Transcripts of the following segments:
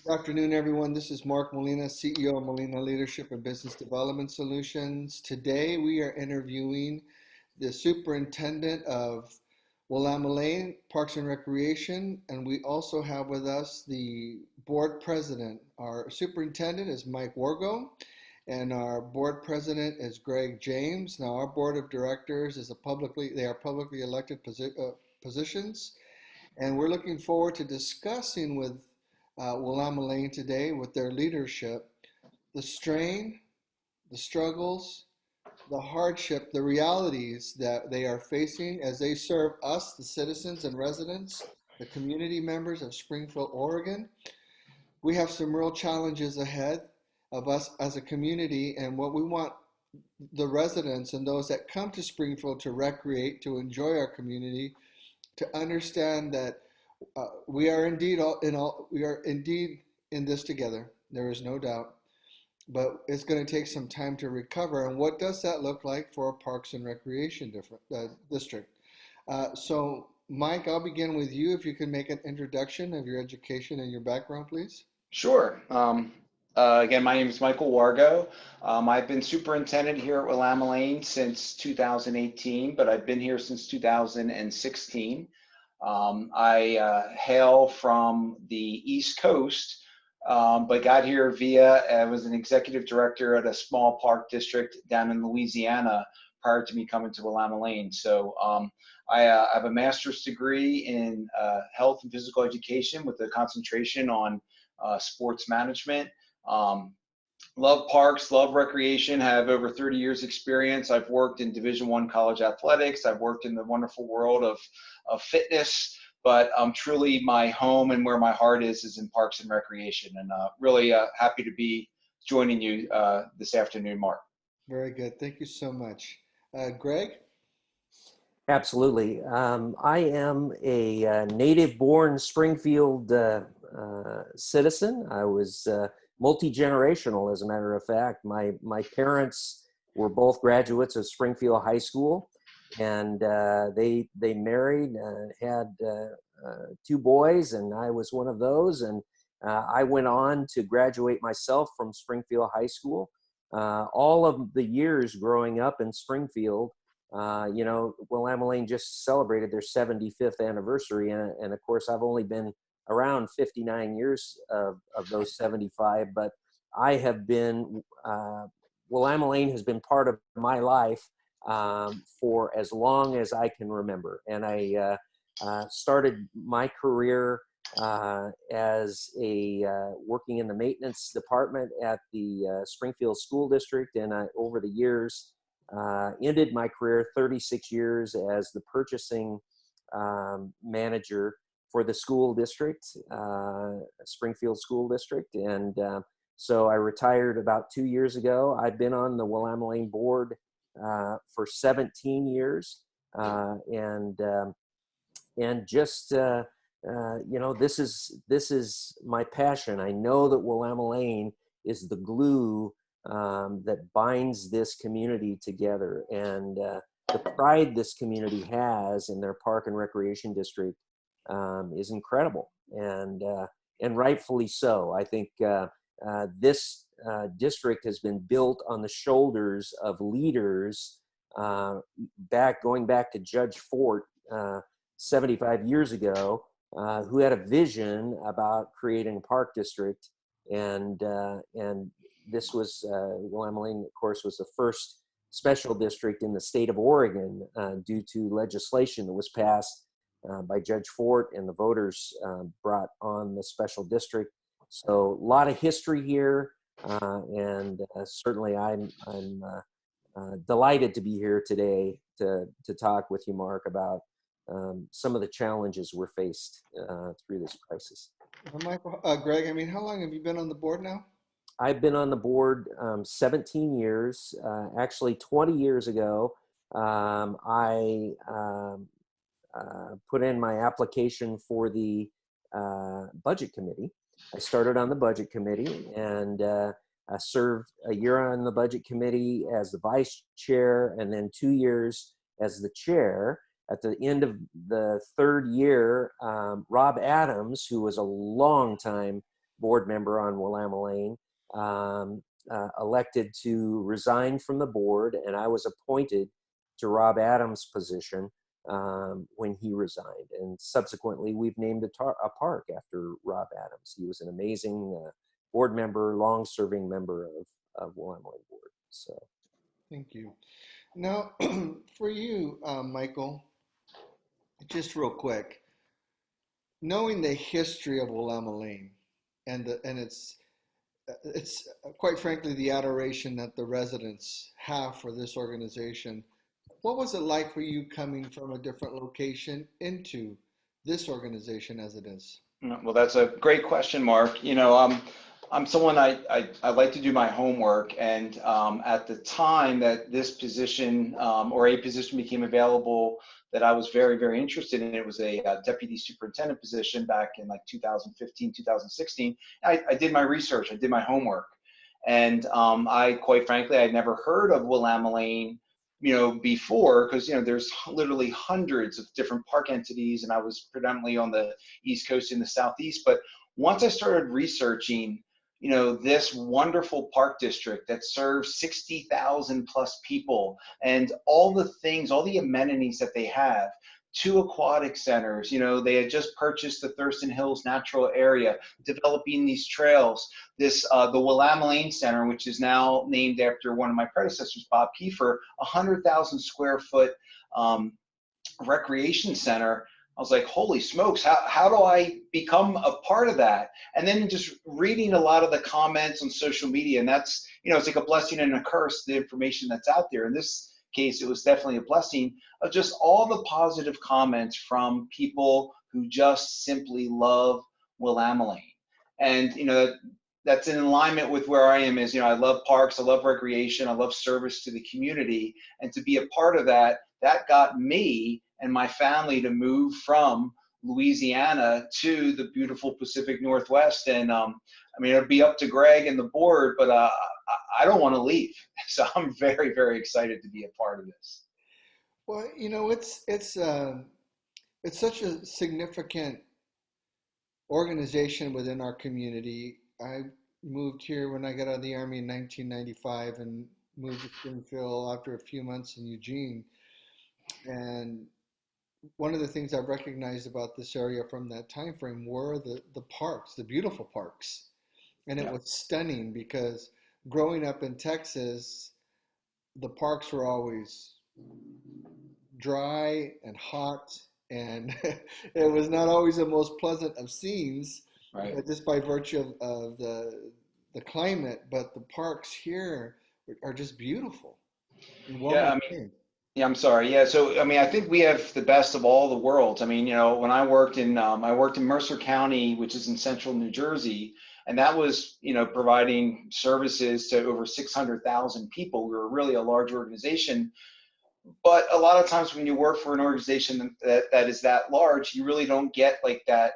Good afternoon, everyone. This is Mark Molina, CEO of Molina Leadership and Business Development Solutions. Today, we are interviewing the superintendent of Willamalane Parks and Recreation, and we also have with us the board president. Our superintendent is Mike Wargo, and our board president is Greg James. Now, our board of directors is they are publicly elected positions. And we're looking forward to discussing with Willamalane today, with their leadership, the strain, the struggles, the hardship, the realities that they are facing as they serve us, the citizens and residents, the community members of Springfield, Oregon. We have some real challenges ahead of us as a community, and what we want the residents and those that come to Springfield to recreate, to enjoy our community, to understand that we are indeed in this together. There is no doubt, but it's going to take some time to recover. And what does that look like for a Parks and Recreation district? So, Mike, I'll begin with you. If you can make an introduction of your education and your background, please. Sure. Again, my name is Michael Wargo. I've been superintendent here at Willamalane since 2018, but I've been here since 2016. I hail from the East Coast, but got here I was an executive director at a small park district down in Louisiana prior to me coming to Willamalane. So I have a master's degree in health and physical education with a concentration on sports management. Love parks, love recreation, have over 30 years experience. I've worked in Division I college athletics. I've worked in the wonderful world of fitness, but truly my home and where my heart is in parks and recreation. And really happy to be joining you this afternoon, Mark. Very good. Thank you so much. Greg? Absolutely. I am a native-born Springfield citizen. I was multi-generational, as a matter of fact. My parents were both graduates of Springfield High School, and they married and had two boys, and I was one of those. And I went on to graduate myself from Springfield High School. All of the years growing up in Springfield, Willamalane just celebrated their 75th anniversary, and of course I've only been around 59 years of those 75, but I have been, Willamalane has been part of my life for as long as I can remember. And I started my career as working in the maintenance department at the Springfield School District, and over the years ended my career 36 years as the purchasing manager for the school district, Springfield School District. And so I retired about 2 years ago. I've been on the Willamalane board for 17 years. And just, this is my passion. I know that Willamalane is the glue that binds this community together. And the pride this community has in their park and recreation district is incredible, and rightfully so. I think this district has been built on the shoulders of leaders going back to Judge Fort 75 years ago, who had a vision about creating a park district, and this was Willamalane, of course, was the first special district in the state of Oregon due to legislation that was passed by Judge Fort, and the voters brought on the special district. So a lot of history here, and certainly I'm delighted to be here today to talk with you, Mark, about some of the challenges we're faced through this crisis. Michael, Greg, how long have you been on the board now? I've been on the board 17 years. Actually, 20 years ago, I put in my application for the budget committee. I started on the budget committee, and I served a year on the budget committee as the vice chair, and then 2 years as the chair. At the end of the third year, Rob Adams, who was a longtime board member on Willamalane, elected to resign from the board, and I was appointed to Rob Adams' position when he resigned. And subsequently, we've named a park after Rob Adams. He was an amazing board member, long-serving member of Willamalane board. So, Thank you. Now, for you, Micheal, just real quick, knowing the history of Willamalane and it's quite frankly the adoration that the residents have for this organization. What was it like for you coming from a different location into this organization as it is? Well, that's a great question, Mark. I'm someone I like to do my homework, and at the time that this position or a position became available that I was very, very interested in, it was a deputy superintendent position back in like 2015, 2016. I did my research, I did my homework, and I quite frankly I'd never heard of Willamalane before, because there's literally hundreds of different park entities, and I was predominantly on the East Coast and the Southeast. But once I started researching this wonderful park district that serves 60,000 plus people, and all the things, all the amenities that they have, two aquatic centers, they had just purchased the Thurston Hills Natural Area, developing these trails, the Willamalane Center, which is now named after one of my predecessors, Bob Kiefer, 100,000 square foot recreation center. I was like, holy smokes, how do I become a part of that? And then just reading a lot of the comments on social media, and that's, it's like a blessing and a curse, the information that's out there. In this case, it was definitely a blessing of just all the positive comments from people who just simply love Willamalane. And, that's in alignment with where I am is, I love parks, I love recreation, I love service to the community. And to be a part of that, that got me and my family to move from Louisiana to the beautiful Pacific Northwest. And it'll be up to Greg and the board, but I don't want to leave. So I'm very, very excited to be a part of this. Well, it's such a significant organization within our community. I moved here when I got out of the Army in 1995 and moved to Springfield after a few months in Eugene. And one of the things I've recognized about this area from that time frame were the parks, the beautiful parks. And it was stunning because growing up in Texas, the parks were always dry and hot, and it was not always the most pleasant of scenes, right, just by virtue of the climate. But the parks here are just beautiful and well maintained. Yeah, I'm sorry. Yeah, so I think we have the best of all the worlds. When I worked in Mercer County, which is in central New Jersey, and that was providing services to over 600,000 people. We were really a large organization, but a lot of times when you work for an organization that is that large, you really don't get like that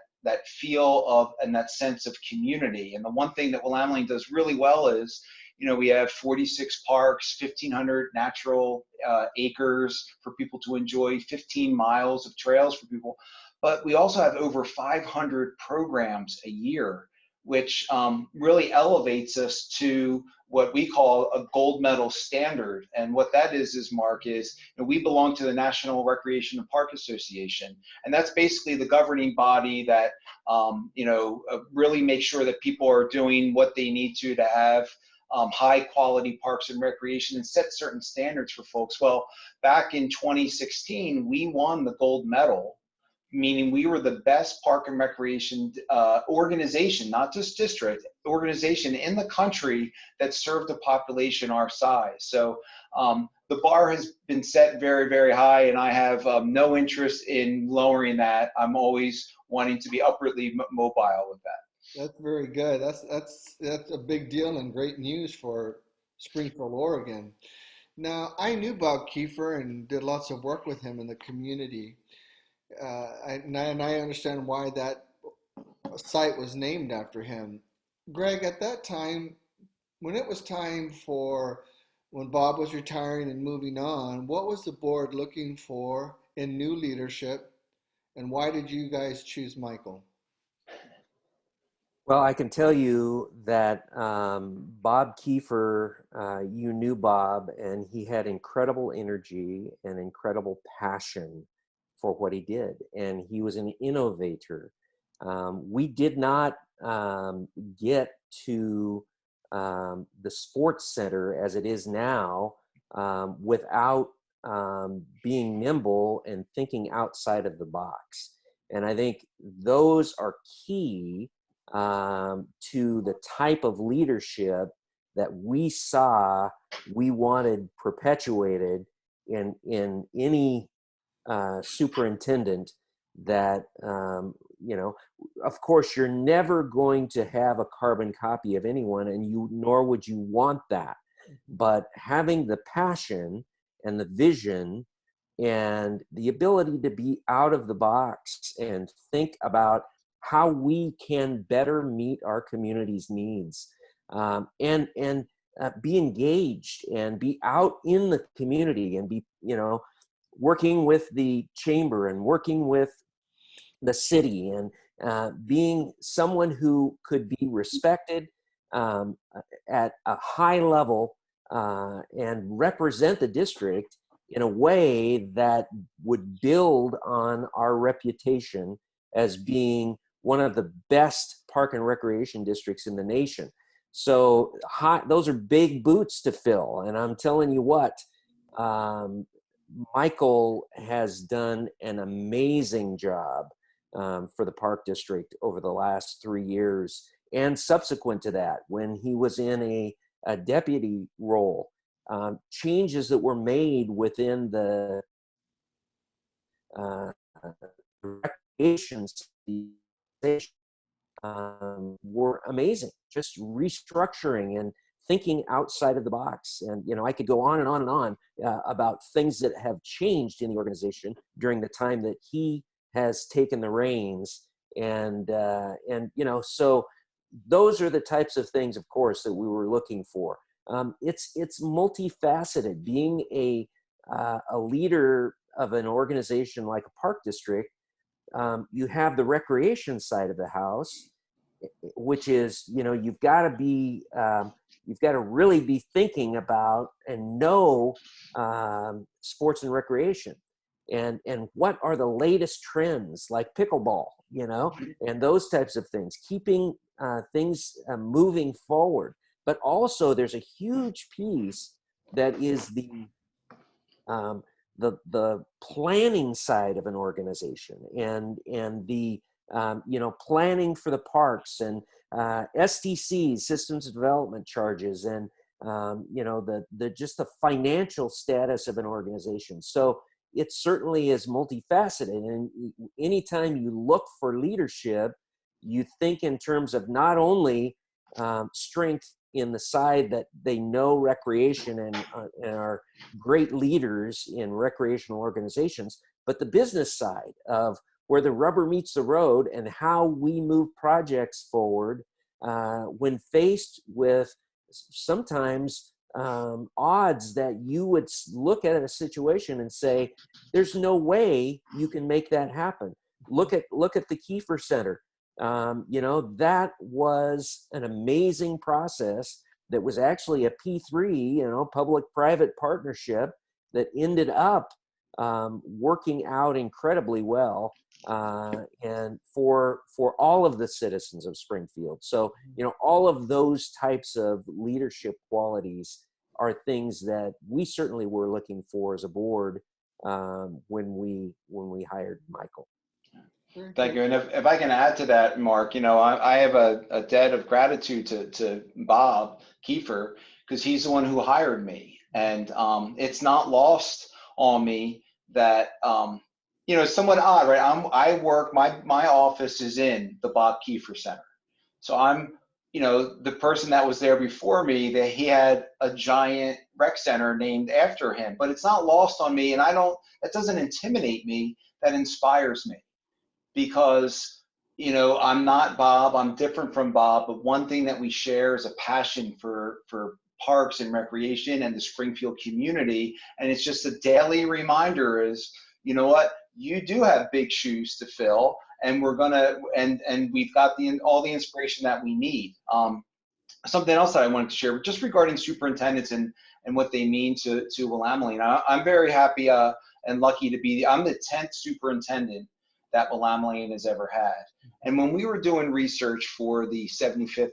feel of and that sense of community. And the one thing that Willamalane does really well is, we have 46 parks, 1,500 natural acres for people to enjoy, 15 miles of trails for people. But we also have over 500 programs a year, which really elevates us to what we call a gold medal standard. And what that is Mark, is we belong to the National Recreation and Park Association. And that's basically the governing body that really makes sure that people are doing what they need to have high quality parks and recreation and set certain standards for folks. Well, back in 2016, we won the gold medal, meaning we were the best park and recreation organization, not just district, organization in the country that served a population our size. So the bar has been set very, very high, and I have no interest in lowering that. I'm always wanting to be upwardly mobile with that. That's very good. That's a big deal and great news for Springfield, Oregon. Now, I knew Bob Kiefer and did lots of work with him in the community. And I understand why that site was named after him. Greg, at that time, when it was time when Bob was retiring and moving on, what was the board looking for in new leadership, and why did you guys choose Micheal? Well, I can tell you that Bob Kiefer, you knew Bob, and he had incredible energy and incredible passion for what he did. And he was an innovator. We did not get to the sports center as it is now without being nimble and thinking outside of the box. And I think those are key to the type of leadership that we saw we wanted perpetuated in any superintendent that of course you're never going to have a carbon copy of anyone, and nor would you want that, but having the passion and the vision and the ability to be out of the box and think about how we can better meet our community's needs, and be engaged and be out in the community and be working with the chamber and working with the city, and being someone who could be respected at a high level and represent the district in a way that would build on our reputation as being one of the best park and recreation districts in the nation. So those are big boots to fill. And I'm telling you what, Micheal has done an amazing job for the Park District over the last 3 years, and subsequent to that, when he was in a deputy role. Changes that were made within the recreation were amazing. Just restructuring and thinking outside of the box. And I could go on and on and on about things that have changed in the organization during the time that he has taken the reins. And so those are the types of things, of course, that we were looking for. It's multifaceted. Being a leader of an organization like a park district, you have the recreation side of the house, which is, you've got to really be thinking about and know sports and recreation, and what are the latest trends like pickleball, and those types of things, keeping things moving forward. But also there's a huge piece that is the planning side of an organization, and the planning for the parks, and SDCs, systems of development charges, and just the financial status of an organization. So it certainly is multifaceted. And anytime you look for leadership, you think in terms of not only strength in the side that they know recreation and are great leaders in recreational organizations, but the business side of where the rubber meets the road and how we move projects forward when faced with sometimes odds that you would look at a situation and say, there's no way you can make that happen. Look at the Kiefer Center. That was an amazing process that was actually a P3, public-private partnership that ended up working out incredibly well, and for all of the citizens of Springfield. So, all of those types of leadership qualities are things that we certainly were looking for as a board when we hired Micheal. Thank you. And if I can add to that, Mark, I have a debt of gratitude to Bob Kiefer, because he's the one who hired me. And it's not lost on me that, it's somewhat odd, right? I work, my office is in the Bob Kiefer Center. So I'm, the person that was there before me, that he had a giant rec center named after him, but it's not lost on me. And that doesn't intimidate me, that inspires me. Because, I'm not Bob, I'm different from Bob, but one thing that we share is a passion for parks and recreation and the Springfield community. And it's just a daily reminder is, you know what, you do have big shoes to fill, and we've got all the inspiration that we need. Something else that I wanted to share, just regarding superintendents and what they mean to Willamalane. I'm very happy and lucky to be. I'm the 10th superintendent that Willamalane has ever had. And when we were doing research for the 75th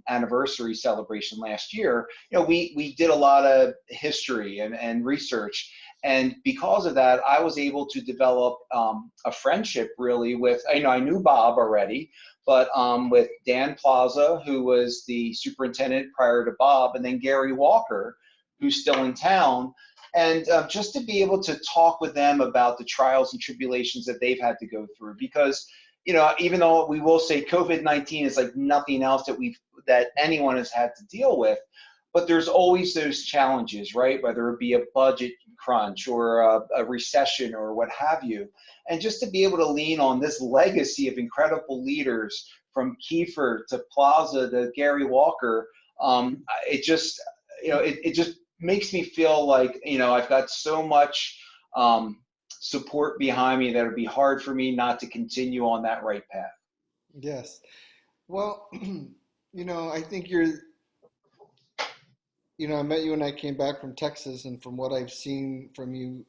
anniversary celebration last year, we did a lot of history and research. And because of that, I was able to develop a friendship really with, I knew Bob already, but with Dan Plaza, who was the superintendent prior to Bob, and then Gary Walker, who's still in town. And just to be able to talk with them about the trials and tribulations that they've had to go through, because even though we will say COVID-19 is like nothing else that anyone has had to deal with, but there's always those challenges, right? Whether it be a budget crunch or a recession or what have you. And just to be able to lean on this legacy of incredible leaders from Kiefer to Plaza to Gary Walker, it just makes me feel like, I've got so much support behind me that it'd be hard for me not to continue on that right path. Yes. Well, I think I met you when I came back from Texas, and from what I've seen from you,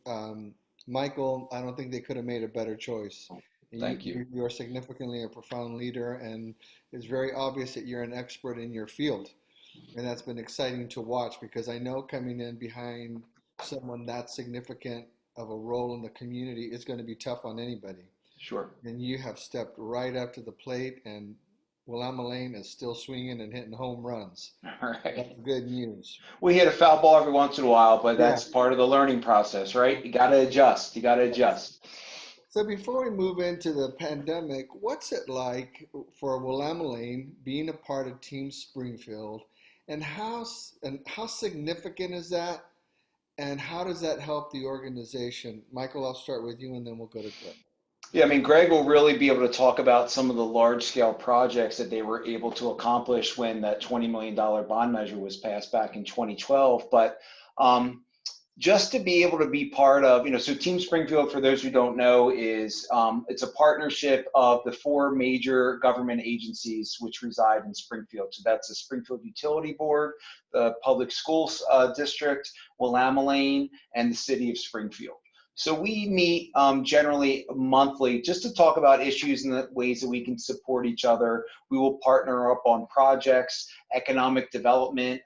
Micheal, I don't think they could have made a better choice. Thank you. You are significantly a profound leader, and it's very obvious that you're an expert in your field. And that's been exciting to watch, because I know coming in behind someone that significant of a role in the community is going to be tough on anybody. Sure. And you have stepped right up to the plate, and Willamalane is still swinging and hitting home runs. All right. That's good news. We hit a foul ball every once in a while, but that's part of the learning process, right? You got to adjust. So before we move into the pandemic, what's it like for Willamalane being a part of Team Springfield, and how significant is that, and how does that help the organization? Micheal, I'll start with you, and then we'll go to Greg. Yeah, Greg will really be able to talk about some of the large scale projects that they were able to accomplish when that $20 million bond measure was passed back in 2012. But just to be able to be part of, so Team Springfield, for those who don't know, is it's a partnership of the 4 major government agencies which reside in Springfield. So that's the Springfield Utility Board, the Public Schools District, Willamalane, and the City of Springfield. So we meet generally monthly just to talk about issues and the ways that we can support each other. We will partner up on projects. Economic development,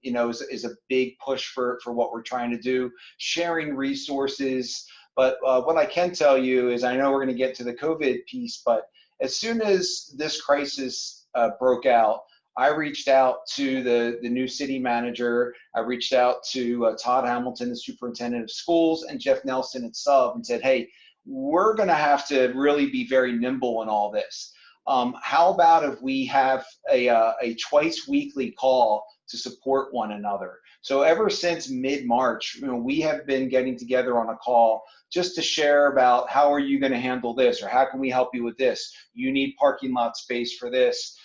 is a big push for what we're trying to do. Sharing resources. But what I can tell you is, I know we're going to get to the COVID piece, but as soon as this crisis broke out, I reached out to the new city manager. I reached out to Todd Hamilton, the superintendent of schools, and Jeff Nelson at Sub, and said, hey, we're going to have to really be very nimble in all this. How about if we have a twice weekly call to support one another? So ever since mid-March, we have been getting together on a call just to share about how are you going to handle this, or how can we help you with this? You need parking lot space for this.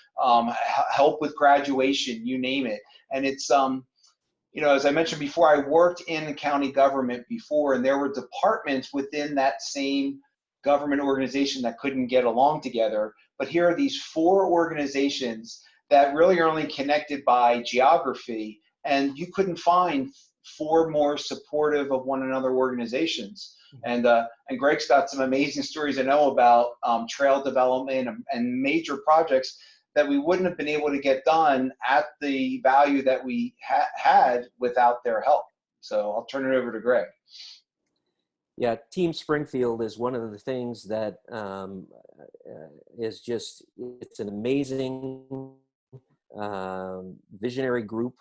Help with graduation, you name it. And it's, as I mentioned before, I worked in county government before, and there were departments within that same government organization that couldn't get along together. But here are these 4 organizations that really are only connected by geography, and you couldn't find 4 more supportive of one another organizations. And Greg's got some amazing stories I know about trail development and major projects that we wouldn't have been able to get done at the value that we had without their help. So I'll turn it over to Greg. Yeah, Team Springfield is one of the things that is just, it's an amazing visionary group.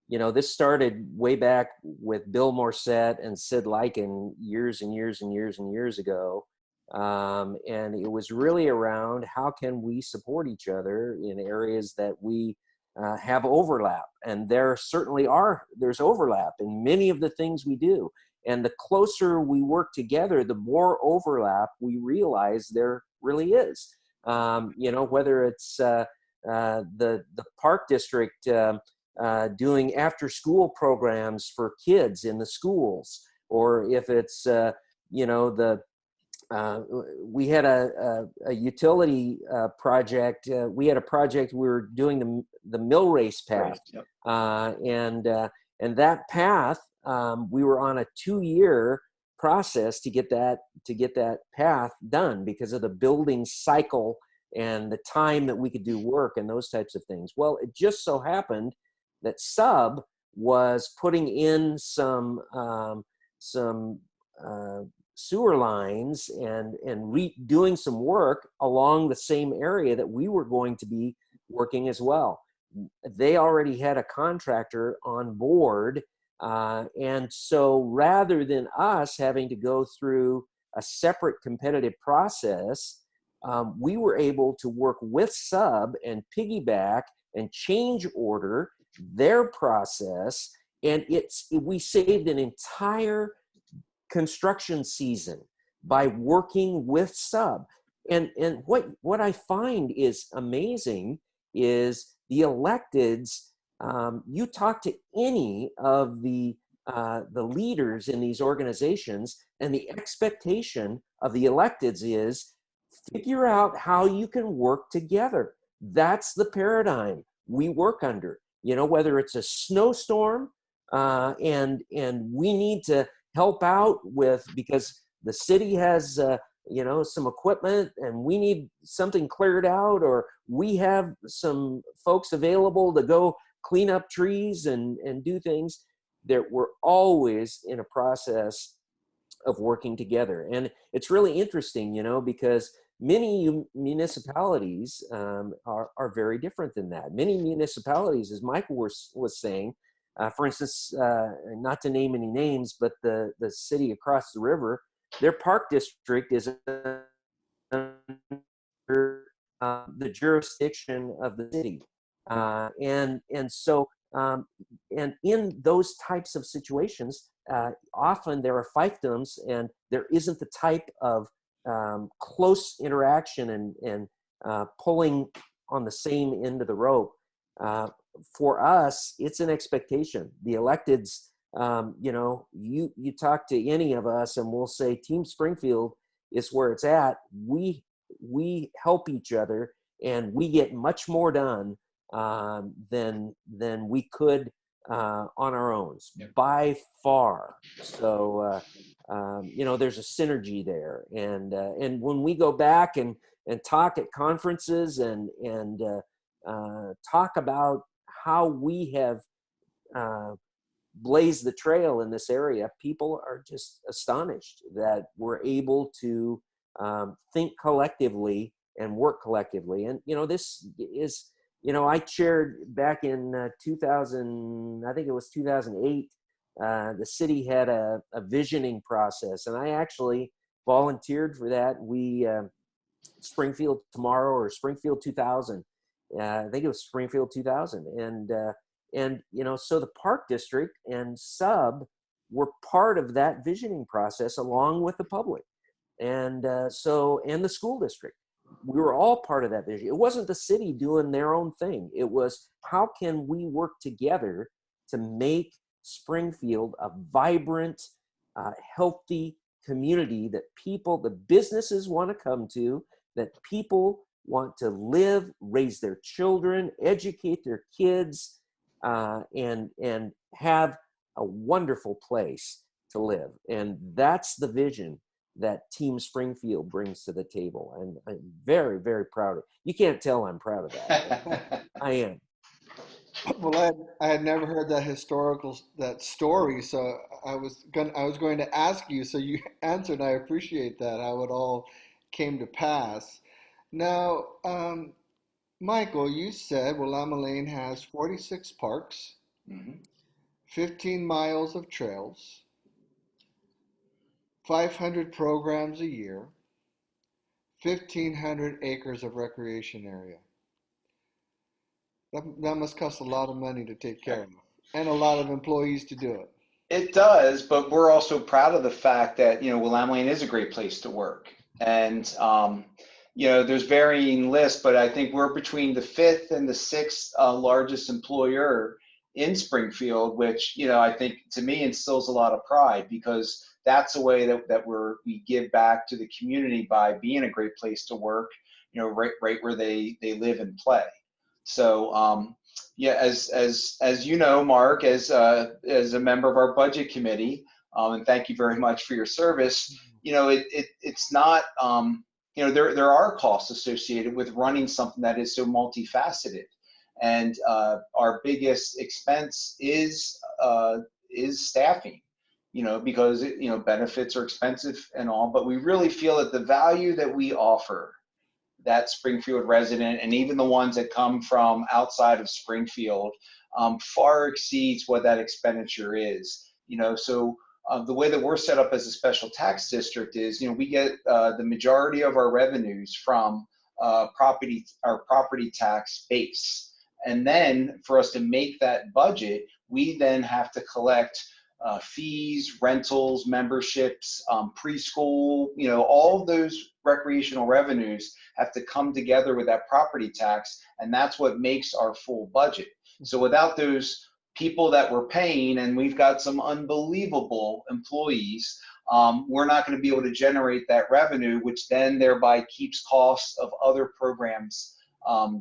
This started way back with Bill Morset and Sid Lykin years and years and years and years ago. And it was really around how can we support each other in areas that we have overlap. And there's overlap in many of the things we do. And the closer we work together, the more overlap we realize there really is. Whether it's the Park District doing after school programs for kids in the schools, or if it's, uh, we had a utility project. We had a project. We were doing the mill race path, Right. Yep. And that path, we were on a 2-year process to get that path done because of the building cycle and the time that we could do work and those types of things. Well, it just so happened that Sub was putting in some sewer lines and doing some work along the same area that we were going to be working as well. They already had a contractor on board, and so rather than us having to go through a separate competitive process, we were able to work with Sub and piggyback and change order their process, and we saved an entire construction season by working with Sub. And what I find is amazing is the electeds. You talk to any of the leaders in these organizations, and the expectation of the electeds is figure out how you can work together. That's the paradigm we work under. Whether it's a snowstorm, and we need to help out because the city has some equipment and we need something cleared out, or we have some folks available to go clean up trees and do things. That we're always in a process of working together. And it's really interesting, because many municipalities are very different than that. Many municipalities, as Michael was saying, for instance, not to name any names, but the city across the river, their park district is under the jurisdiction of the city, and in those types of situations, often there are fiefdoms, and there isn't the type of close interaction and pulling on the same end of the rope. For us, it's an expectation. The electeds, you talk to any of us and we'll say Team Springfield is where it's at. We help each other and we get much more done than we could on our own, by far. So there's a synergy there, and when we go back and talk at conferences and talk about how we have blazed the trail in this area, people are just astonished that we're able to think collectively and work collectively. And this is, I chaired back in 2000, I think it was 2008. The city had a visioning process, and I actually volunteered for that. We Springfield Tomorrow, or Springfield 2000. I think it was Springfield 2000, and so the Park District and Sub were part of that visioning process along with the public, and the school district. We were all part of that vision. It wasn't the city doing their own thing. It was, how can we work together to make Springfield a vibrant, healthy community that the businesses want to come to, that people want to live, raise their children, educate their kids, and have a wonderful place to live. And that's the vision that Team Springfield brings to the table. And I'm very, very proud of it. You can't tell I'm proud of that. I am. Well, I had never heard that story, so I was going to ask you. So you answered. I appreciate that, how it all came to pass. Now, Michael, you said Willamalane has 46 parks, 15 miles of trails, 500 programs a year, 1,500 acres of recreation area. That must cost a lot of money to take care of, and a lot of employees to do it. It does, but we're also proud of the fact that, Willamalane is a great place to work. And, there's varying lists, but I think we're between the 5th and the 6th largest employer in Springfield, which, I think to me instills a lot of pride, because that's a way that we give back to the community by being a great place to work, right where they live and play. So yeah, as you know, Mark, as a member of our budget committee, and thank you very much for your service. It's not, there are costs associated with running something that is so multifaceted, and our biggest expense is staffing. Because benefits are expensive and all, but we really feel that the value that we offer that Springfield resident, and even the ones that come from outside of Springfield, far exceeds what that expenditure is. So the way that we're set up as a special tax district is, we get the majority of our revenues from our property tax base. And then for us to make that budget, we then have to collect fees, rentals, memberships, preschool, all of those recreational revenues have to come together with that property tax, and that's what makes our full budget. So without those people that we're paying, and we've got some unbelievable employees, we're not going to be able to generate that revenue, which then thereby keeps costs of other programs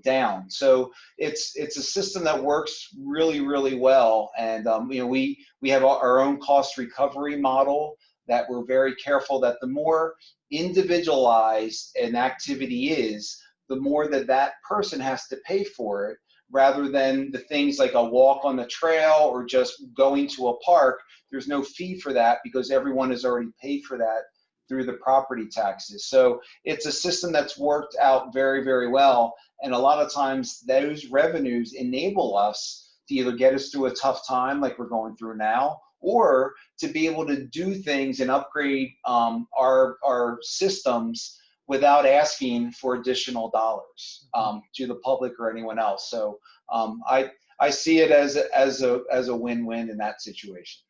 down. So it's a system that works really, really well. And we have our own cost recovery model that we're very careful that the more individualized an activity is, the more that person has to pay for it, rather than the things like a walk on the trail or just going to a park. There's no fee for that because everyone has already paid for that through the property taxes. So it's a system that's worked out very, very well. And a lot of times those revenues enable us to either get us through a tough time like we're going through now, or to be able to do things and upgrade our systems without asking for additional dollars to the public or anyone else. So I see it as a win-win in that situation.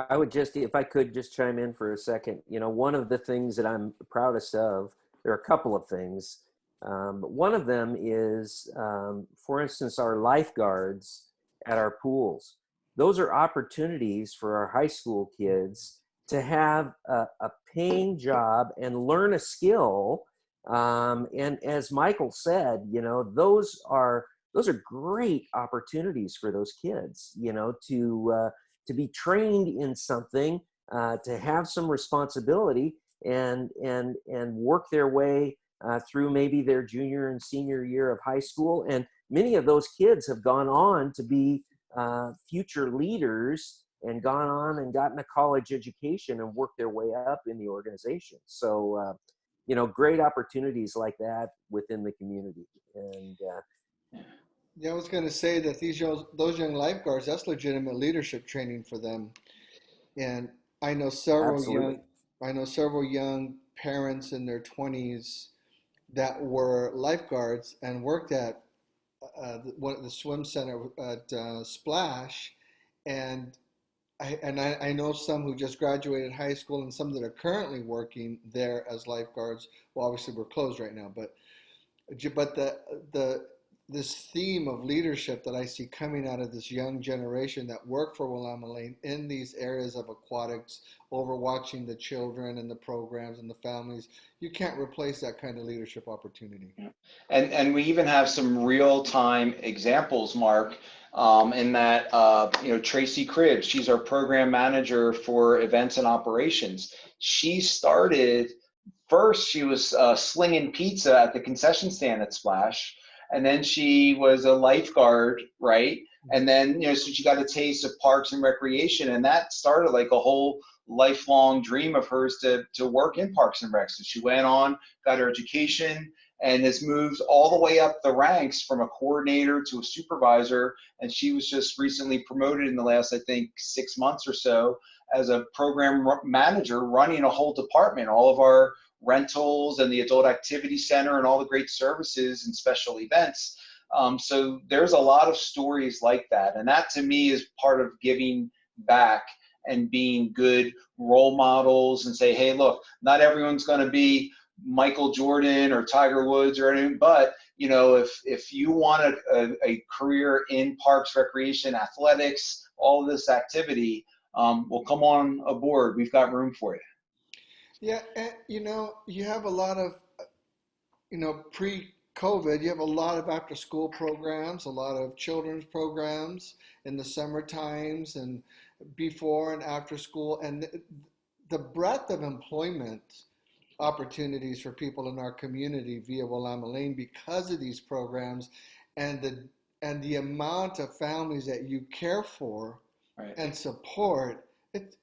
I would just, if I could just chime in for a second, one of the things that I'm proudest of, there are a couple of things. But one of them is, for instance, our lifeguards at our pools. Those are opportunities for our high school kids to have a paying job and learn a skill. And as Michael said, those are great opportunities for those kids, to be trained in something, to have some responsibility and work their way through maybe their junior and senior year of high school. And many of those kids have gone on to be future leaders and gone on and gotten a college education and worked their way up in the organization. So, great opportunities like that within the community. And yeah, I was going to say that those young lifeguards, that's legitimate leadership training for them. And I know several young parents in their 20s that were lifeguards and worked at the swim center at Splash, and I know some who just graduated high school and some that are currently working there as lifeguards. Well, obviously we're closed right now, but this theme of leadership that I see coming out of this young generation that work for Willamalane in these areas of aquatics, overwatching the children and the programs and the families, you can't replace that kind of leadership opportunity. Yeah. And we even have some real-time examples, Mark, in that, Tracy Cribbs, she's our program manager for events and operations. She started, first she was slinging pizza at the concession stand at Splash, and then she was a lifeguard, right? And then, so she got a taste of parks and recreation, and that started like a whole lifelong dream of hers to work in parks and recs. So she went on, got her education, and has moved all the way up the ranks from a coordinator to a supervisor. And she was just recently promoted in the last, I think, 6 months or so as a program manager running a whole department, all of our rentals and the adult activity center and all the great services and special events. So there's a lot of stories like that. And that to me is part of giving back and being good role models and say, hey, look, not everyone's going to be Michael Jordan or Tiger Woods or anything, but if you want a career in parks, recreation, athletics, all of this activity, well, come on aboard. We've got room for you. Yeah, and you have a lot of, pre-COVID, you have a lot of after-school programs, a lot of children's programs in the summer times and before and after school, and the breadth of employment opportunities for people in our community via Willamalane because of these programs, and the amount of families that you care for Right. and support,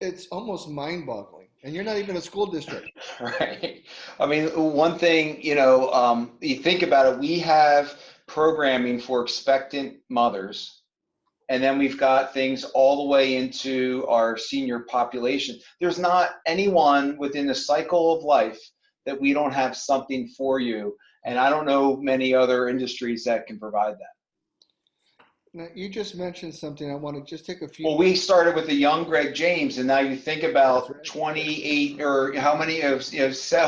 it's almost mind-boggling. And you're not even a school district. Right. I mean, one thing, you think about it, we have programming for expectant mothers, and then we've got things all the way into our senior population. There's not anyone within the cycle of life that we don't have something for you. And I don't know many other industries that can provide that. Now, you just mentioned something. I want to just take a few Well, minutes. we started with the young Greg James, and now you think That's about right. 28 or how many of,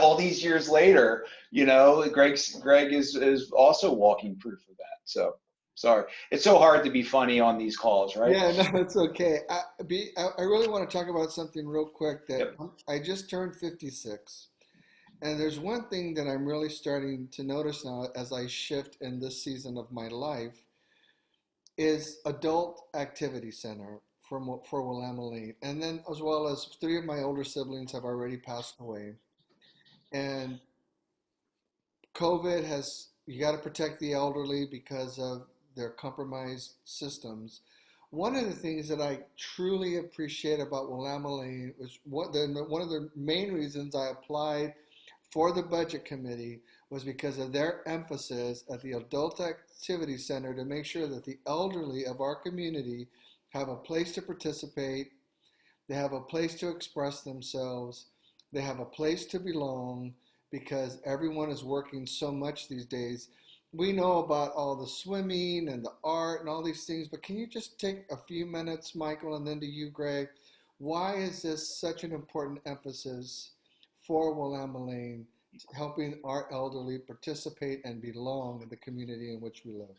all these years later, Greg is also walking proof of that. So sorry. It's so hard to be funny on these calls, right? Yeah, no, it's okay. I really want to talk about something real quick that Yep. I just turned 56. And there's one thing that I'm really starting to notice now as I shift in this season of my life is adult activity center for Willamalane. And then as well as three of my older siblings have already passed away. And COVID has, you got to protect the elderly because of their compromised systems. One of the things that I truly appreciate about Willamalane was one of the main reasons I applied for the budget committee was because of their emphasis at the Adult Activity Center to make sure that the elderly of our community have a place to participate, they have a place to express themselves, they have a place to belong because everyone is working so much these days. We know about all the swimming and the art and all these things, but can you just take a few minutes, Micheal, and then to you, Greg? Why is this such an important emphasis for Willamalane, helping our elderly participate and belong in the community in which we live?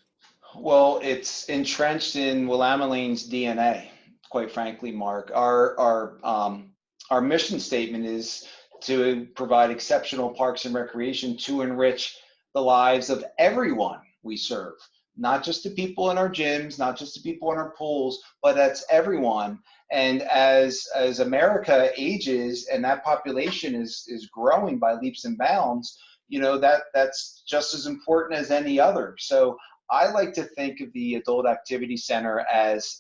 Well, it's entrenched in Willamalane's DNA, quite frankly, Mark. Our mission statement is to provide exceptional parks and recreation to enrich the lives of everyone we serve, not just the people in our gyms, not just the people in our pools, but that's everyone. And as America ages and that population is growing by leaps and bounds, that's just as important as any other. So I like to think of the Adult Activity Center as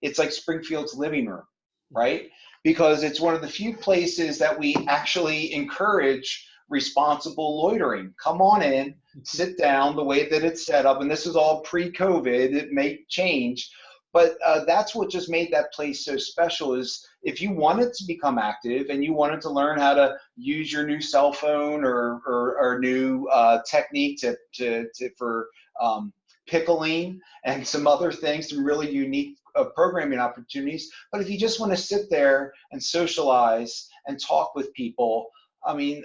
it's like Springfield's living room, right? Because it's one of the few places that we actually encourage responsible loitering. Come on in, sit down the way that it's set up. And this is all pre-COVID, it may change. But that's what just made that place so special is if you wanted to become active and you wanted to learn how to use your new cell phone or new technique for pickling and some other things, some really unique programming opportunities. But if you just want to sit there and socialize and talk with people, I mean,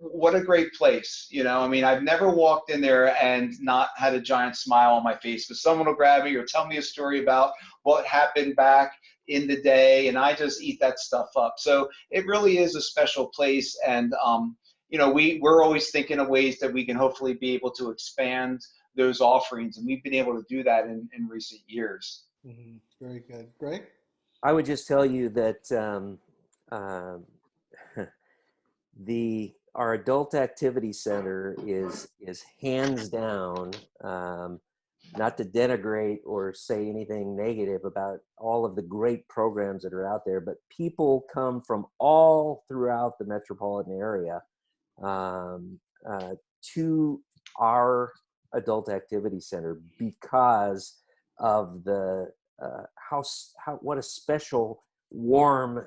what a great place. I mean, I've never walked in there and not had a giant smile on my face because someone will grab me or tell me a story about what happened back in the day, and I just eat that stuff up. So it really is a special place, and we're always thinking of ways that we can hopefully be able to expand those offerings, and we've been able to do that in recent years. Mm-hmm. Very good. Greg? I would just tell you that our adult activity center is hands down, not to denigrate or say anything negative about all of the great programs that are out there, but people come from all throughout the metropolitan area to our adult activity center because of the what a special warm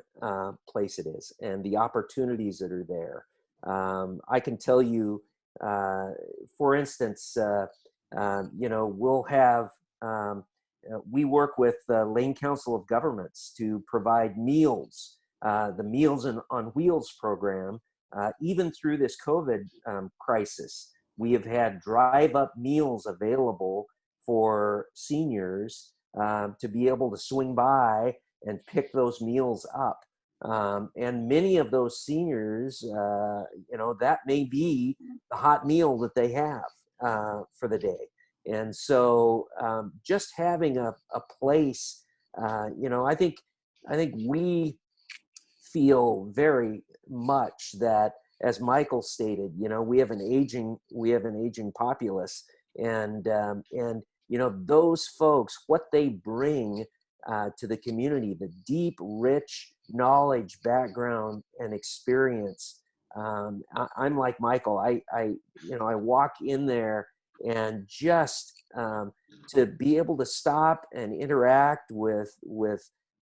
place it is and the opportunities that are there. I can tell you, for instance, we'll have, we work with the Lane Council of Governments to provide meals, the Meals on Wheels program, even through this COVID crisis. We have had drive-up meals available for seniors to be able to swing by and pick those meals up. And many of those seniors, that may be the hot meal that they have for the day. And so just having a place, I think we feel very much that, as Michael stated, we have an aging populace, and those folks, what they bring to the community, the deep, rich knowledge, background, and experience. I'm like Michael. I walk in there, and just to be able to stop and interact with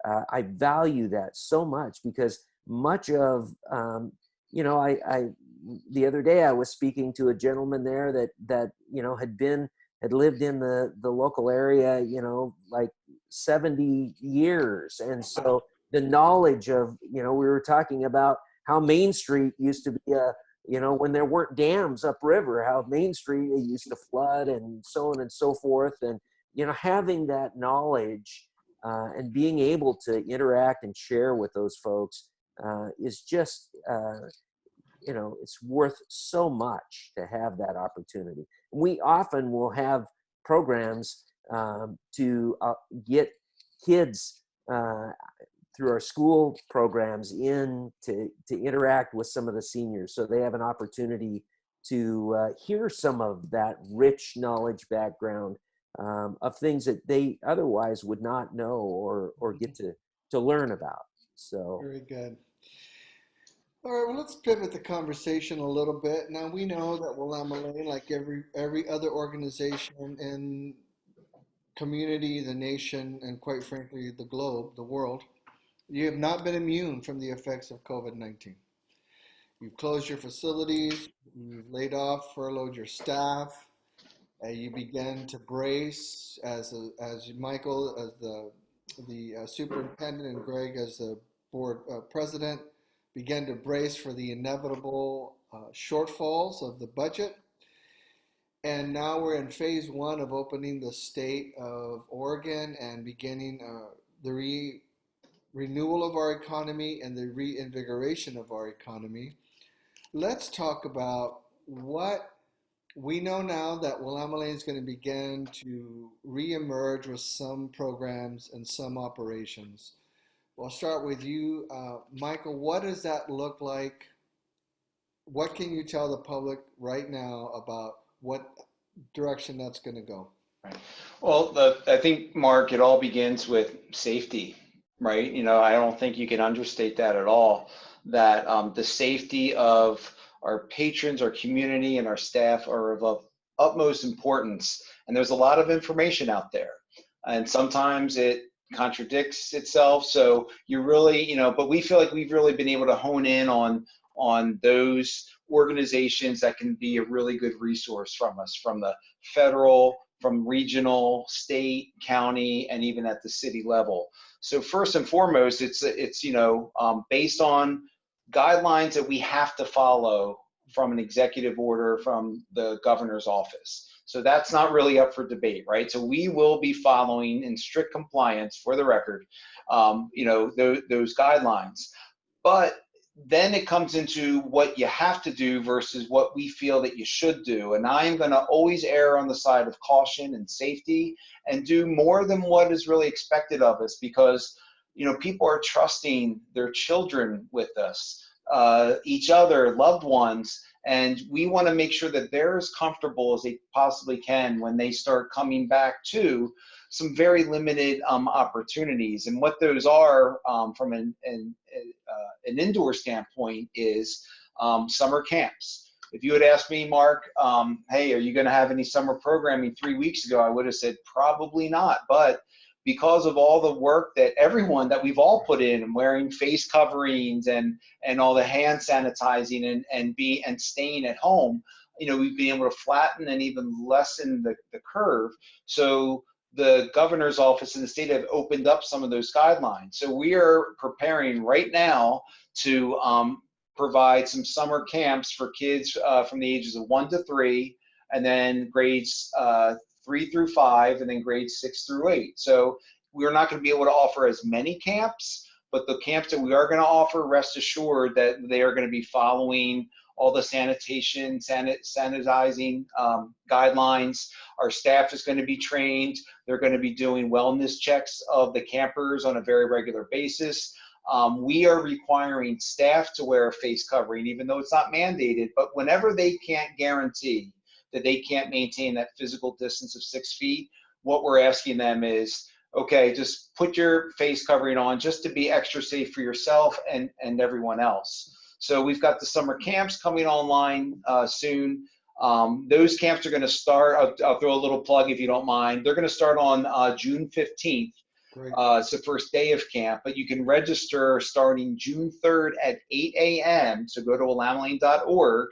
I value that so much, because much of I the other day I was speaking to a gentleman there that had lived in the local area like 70 years, and so the knowledge of we were talking about how Main Street used to be when there weren't dams upriver, how Main Street used to flood, and so on and so forth, and having that knowledge and being able to interact and share with those folks is just, it's worth so much to have that opportunity. We often will have programs to get kids through our school programs to interact with some of the seniors, so they have an opportunity to hear some of that rich knowledge background of things that they otherwise would not know or get to learn about. So Very good. All right, well, let's pivot the conversation a little bit. Now, we know that Willamalane, like every other organization in community, the nation, and quite frankly, the globe, the world, you have not been immune from the effects of COVID-19. You've closed your facilities, you've laid off, furloughed your staff, you began to brace as Michael as the superintendent and Greg as the board president began to brace for the inevitable shortfalls of the budget. And now we're in phase one of opening the state of Oregon and beginning the renewal of our economy and the reinvigoration of our economy. Let's talk about what we know now that Willamalane is going to begin to reemerge with some programs and some operations. Well, I'll start with you, Michael. What does that look like? What can you tell the public right now about what direction that's going to go? Right. Well, I think, Mark, it all begins with safety, right? I don't think you can understate that at all, that the safety of our patrons, our community, and our staff are of utmost importance. And there's a lot of information out there, and sometimes it contradicts itself. So you really, but we feel like we've really been able to hone in on those organizations that can be a really good resource from us, from the federal, from regional, state, county, and even at the city level. So first and foremost, it's based on guidelines that we have to follow from an executive order from the governor's office. So that's not really up for debate, right? So we will be following in strict compliance, for the record, those guidelines. But then it comes into what you have to do versus what we feel that you should do. And I'm going to always err on the side of caution and safety and do more than what is really expected of us, because people are trusting their children with us, each other, loved ones, and we want to make sure that they're as comfortable as they possibly can when they start coming back to some very limited opportunities. And what those are from an indoor standpoint is summer camps. If you had asked me, Mark, hey, are you going to have any summer programming 3 weeks ago, I would have said probably not. But because of all the work that we've all put in, wearing face coverings and all the hand sanitizing and staying at home, we've been able to flatten and even lessen the curve. So the governor's office in the state have opened up some of those guidelines. So we are preparing right now to provide some summer camps for kids from the ages of 1 to 3, and then grades 3 through 5, and then grades 6 through 8. So we're not going to be able to offer as many camps, but the camps that we are going to offer, rest assured that they are going to be following all the sanitizing guidelines. Our staff is going to be trained. They're going to be doing wellness checks of the campers on a very regular basis. We are requiring staff to wear a face covering, even though it's not mandated, but whenever they can't guarantee that they can't maintain that physical distance of 6 feet, what we're asking them is, okay, just put your face covering on just to be extra safe for yourself and everyone else. So we've got the summer camps coming online soon. Those camps are going to start, I'll throw a little plug if you don't mind. They're going to start on June 15th. Great. It's the first day of camp, but you can register starting June 3rd at 8 a.m. So go to willamalane.org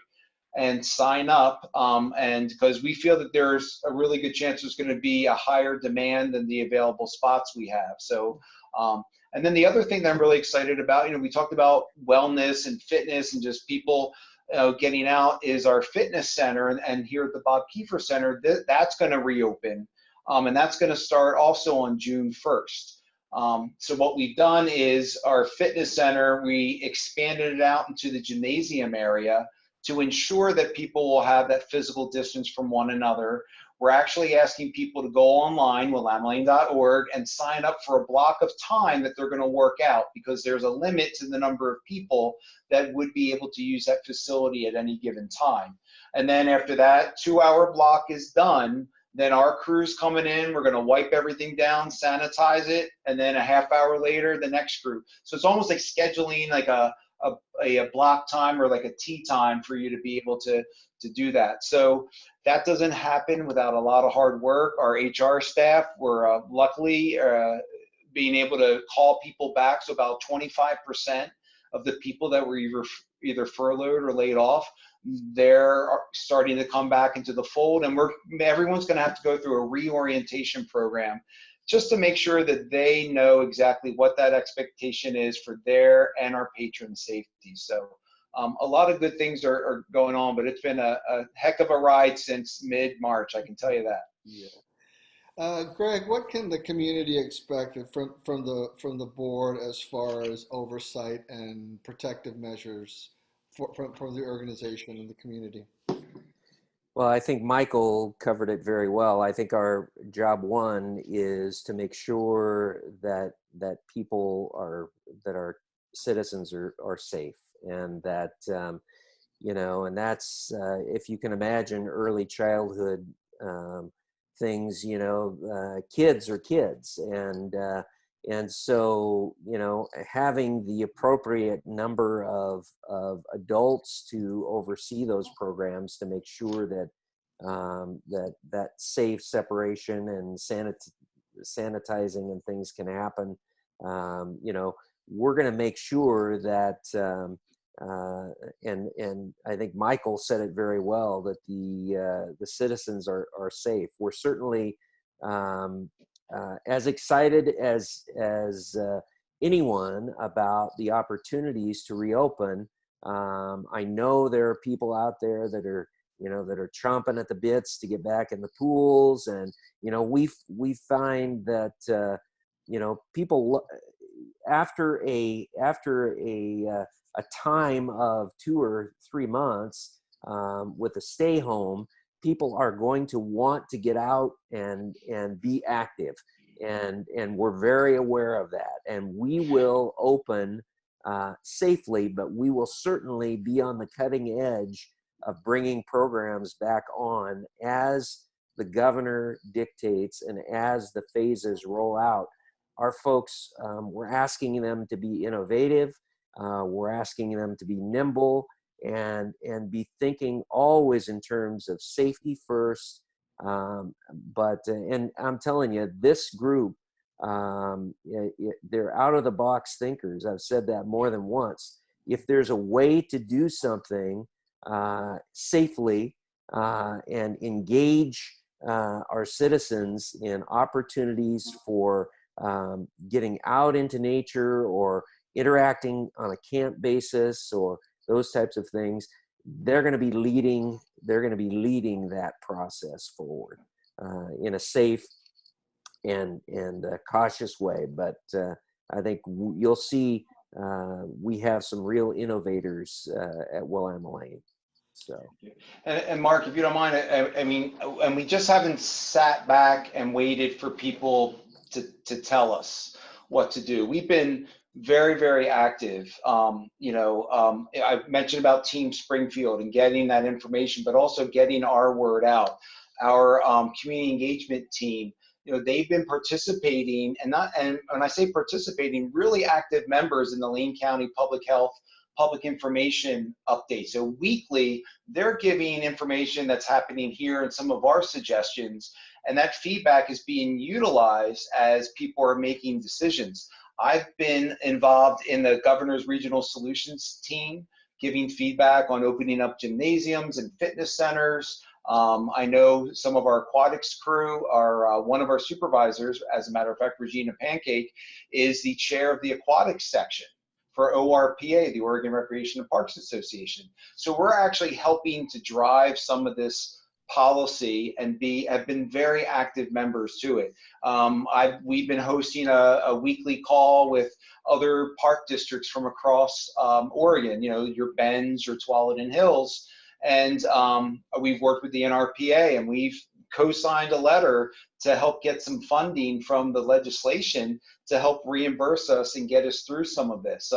and sign up. And because we feel that there's a really good chance there's going to be a higher demand than the available spots we have. So, and then the other thing that I'm really excited about, we talked about wellness and fitness and just people getting out, is our fitness center. And here at the Bob Kiefer Center, that's going to reopen. And that's going to start also on June 1st. So what we've done is our fitness center, we expanded it out into the gymnasium area to ensure that people will have that physical distance from one another. We're actually asking people to go online, willamalane.org, and sign up for a block of time that they're going to work out, because there's a limit to the number of people that would be able to use that facility at any given time. And then after that 2-hour block is done, then our crew's coming in, we're going to wipe everything down, sanitize it, and then a half hour later, the next crew. So it's almost like scheduling like a block time or like a tea time for you to be able to do that. So that doesn't happen without a lot of hard work. Our HR staff were luckily being able to call people back. So about 25% of the people that were either furloughed or laid off, they're starting to come back into the fold, and everyone's going to have to go through a reorientation program just to make sure that they know exactly what that expectation is for their and our patron safety. So a lot of good things are going on, but it's been a heck of a ride since mid-March, I can tell you that. Yeah. Greg, what can the community expect from the board as far as oversight and protective measures from the organization and the community? Well, I think Michael covered it very well. I think our job one is to make sure that people that our citizens are safe, and that and that's if you can imagine early childhood things. Kids are kids, and so having the appropriate number of adults to oversee those programs to make sure that that safe separation and sanitizing and things can happen. We're going to make sure that and I think Michael said it very well, that the citizens are safe. We're certainly as excited as anyone about the opportunities to reopen. I know there are people out there that are chomping at the bits to get back in the pools, and we find that people after a time of 2 or 3 months with a stay home, people are going to want to get out and be active, and we're very aware of that, and we will open safely, but we will certainly be on the cutting edge of bringing programs back on as the governor dictates and as the phases roll out. Our folks, we're asking them to be innovative, we're asking them to be nimble, and be thinking always in terms of safety first. But I'm telling you, this group, they're out of the box thinkers. I've said that more than once. If there's a way to do something safely and engage our citizens in opportunities for getting out into nature or interacting on a camp basis or those types of things, they're going to be leading that process forward in a safe and cautious way. But I think you'll see we have some real innovators at Willamalane. So. And Mark, if you don't mind, I mean, and we just haven't sat back and waited for people to tell us what to do. We've been very, very active. I mentioned about Team Springfield and getting that information, but also getting our word out. Our community engagement team, they've been participating, and when I say participating, really active members in the Lane County Public Health public information updates. So weekly, they're giving information that's happening here and some of our suggestions, and that feedback is being utilized as people are making decisions. I've been involved in the Governor's Regional Solutions team, giving feedback on opening up gymnasiums and fitness centers. I know some of our aquatics crew are, one of our supervisors, as a matter of fact, Regina Pancake, is the chair of the aquatics section for ORPA, the Oregon Recreation and Parks Association. So we're actually helping to drive some of this policy and have been very active members to it. We've been hosting a weekly call with other park districts from across Oregon, your Bends, your Tualatin Hills, and we've worked with the NRPA, and we've co-signed a letter to help get some funding from the legislation to help reimburse us and get us through some of this.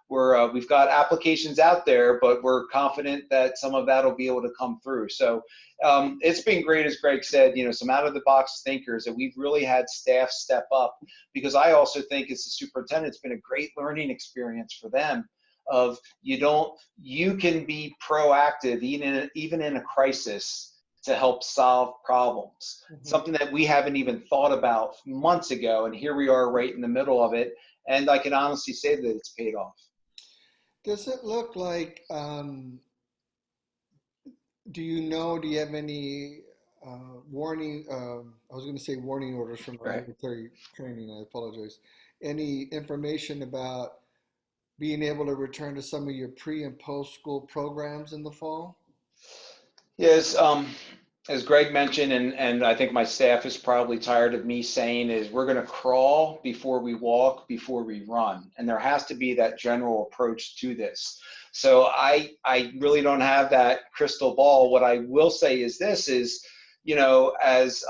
We've got applications out there, but we're confident that some of that will be able to come through. So it's been great, as Greg said, some out-of-the-box thinkers, and we've really had staff step up, because I also think as a superintendent, it's been a great learning experience for them. You can be proactive even in a crisis to help solve problems. Mm-hmm. Something that we haven't even thought about months ago, and here we are right in the middle of it, and I can honestly say that it's paid off. Does it look like, do you have any warning, I was going to say warning orders from our military training, I apologize. Any information about being able to return to some of your pre and post school programs in the fall? Yes, as Greg mentioned, and I think my staff is probably tired of me saying, is we're going to crawl before we walk, before we run. And there has to be that general approach to this. So I really don't have that crystal ball. What I will say is this is, as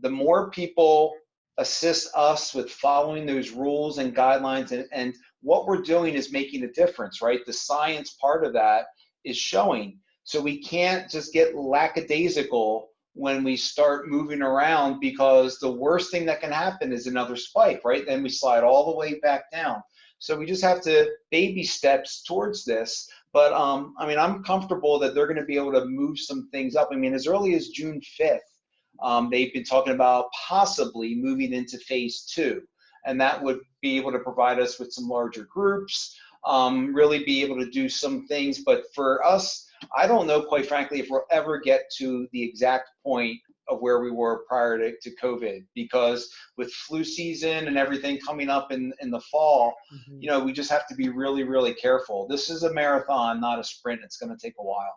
the more people assist us with following those rules and guidelines, and what we're doing is making a difference, right? The science part of that is showing. So we can't just get lackadaisical when we start moving around, because the worst thing that can happen is another spike, right? Then we slide all the way back down. So we just have to baby steps towards this. But I'm comfortable that they're going to be able to move some things up. As early as June 5th, they've been talking about possibly moving into phase 2. And that would be able to provide us with some larger groups, really be able to do some things. But for us, I don't know, quite frankly, if we'll ever get to the exact point of where we were prior to COVID, because with flu season and everything coming up in the fall, mm-hmm. We just have to be really, really careful. This is a marathon, not a sprint. It's going to take a while.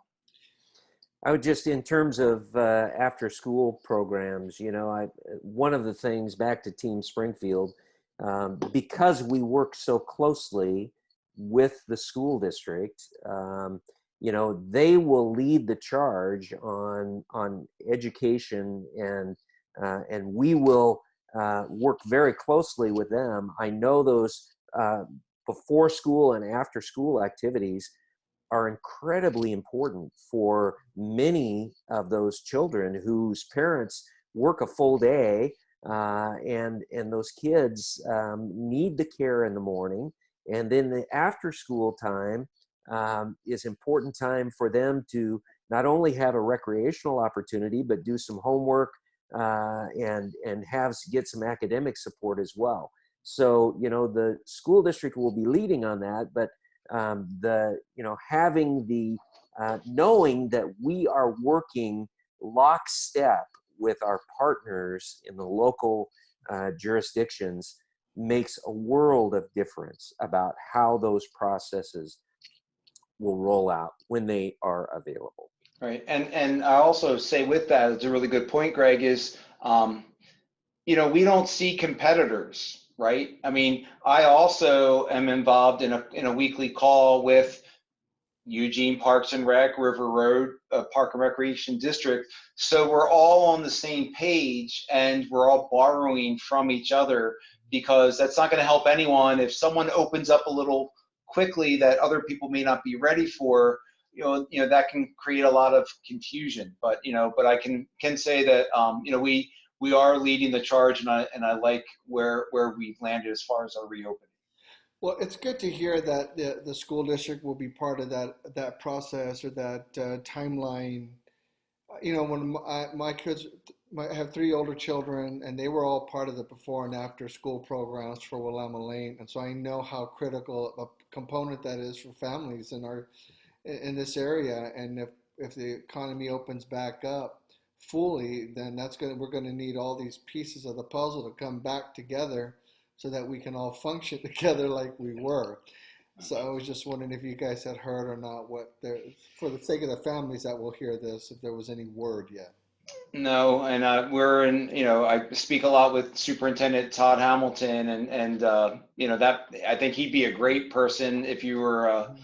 I would just, in terms of after school programs, one of the things, back to Team Springfield, because we work so closely with the school district, they will lead the charge on education, and we will work very closely with them. I know those before school and after school activities are incredibly important for many of those children whose parents work a full day, and those kids need the care in the morning, and then the after school time is important time for them to not only have a recreational opportunity, but do some homework and get some academic support as well. So, the school district will be leading on that, but having the knowing that we are working lockstep with our partners in the local jurisdictions makes a world of difference about how those processes will roll out when they are available. Right, and I also say with that, it's a really good point, Greg, is we don't see competitors, right? I mean, I also am involved in a weekly call with Eugene Parks and Rec, River Road, Park and Recreation District. So we're all on the same page and we're all borrowing from each other, because that's not going to help anyone if someone opens up a little quickly that other people may not be ready for. That can create a lot of confusion. But I can say that we are leading the charge, and I like where we've landed as far as our reopening. Well, it's good to hear that the school district will be part of that process or that timeline. When my kids, I have three older children, and they were all part of the before and after school programs for Willamalane, and so I know how critical a component that is for families in this area. And if the economy opens back up fully, then we're gonna need all these pieces of the puzzle to come back together so that we can all function together like we were. So I was just wondering if you guys had heard or not for the sake of the families that will hear this, if there was any word yet. No, and I speak a lot with Superintendent Todd Hamilton, and that I think he'd be a great person if you were